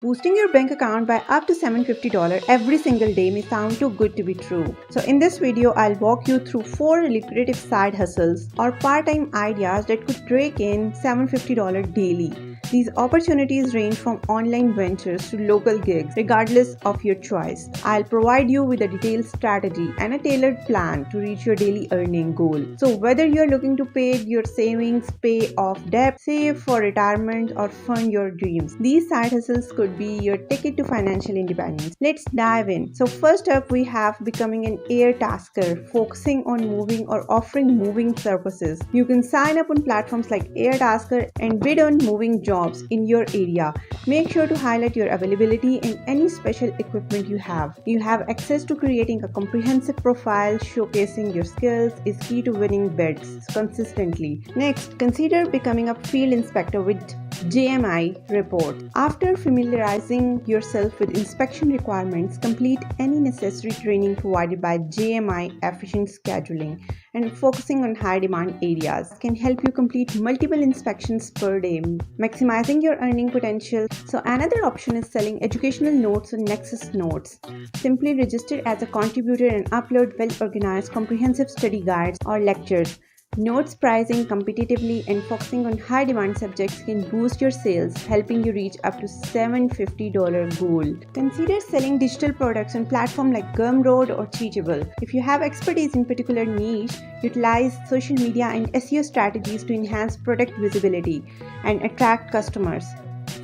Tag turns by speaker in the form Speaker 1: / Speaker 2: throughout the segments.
Speaker 1: Boosting your bank account by up to $750 every single day may sound too good to be true. So in this video, I'll walk you through 4 lucrative side hustles or part-time ideas that could rake in $750 daily. These opportunities range from online ventures to local gigs, regardless of your choice. I'll provide you with a detailed strategy and a tailored plan to reach your daily earning goal. So whether you're looking to pay your savings, pay off debt, save for retirement, or fund your dreams, these side hustles could be your ticket to financial independence. Let's dive in. So first up, we have becoming an air tasker, focusing on moving or offering moving services. You can sign up on platforms like Airtasker and bid on moving jobs in your area. Make sure to highlight your availability and any special equipment you have. You have access to creating a comprehensive profile. Showcasing your skills is key to winning bids consistently. Next, consider becoming a field inspector with JMI Report. After familiarizing yourself with inspection requirements, complete any necessary training provided by JMI. Efficient scheduling and focusing on high demand areas can help you complete multiple inspections per day, maximizing your earning potential. So another option is selling educational notes on Nexus Notes. Simply register as a contributor and upload well-organized comprehensive study guides or lectures. Notes pricing competitively and focusing on high demand subjects can boost your sales, helping you reach up to $750 goal. Consider selling digital products on platforms like Gumroad or Teachable. If you have expertise in particular niche, utilize social media and SEO strategies to enhance product visibility and attract customers.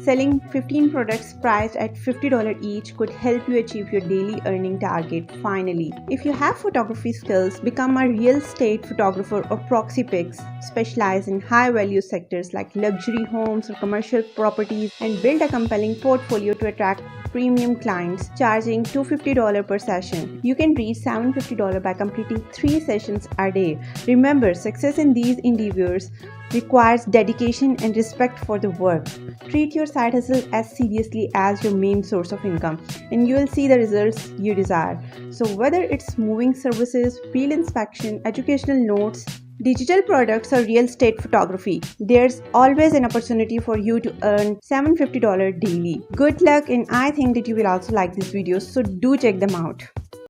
Speaker 1: Selling 15 products priced at $50 each could help you achieve your daily earning target. Finally, if you have photography skills, become a real estate photographer or proxy pics. Specialize in high value sectors like luxury homes or commercial properties and build a compelling portfolio to attract premium clients, charging $250 per session. You can reach $750 by completing 3 sessions a day. Remember, success in these endeavors requires dedication and respect for the work. Treat your side hustle as seriously as your main source of income, and you will see the results you desire. So whether it's moving services, field inspection, educational notes, digital products, or real estate photography, there's always an opportunity for you to earn $750 daily. Good luck, and I think that you will also like this video, so do check them out.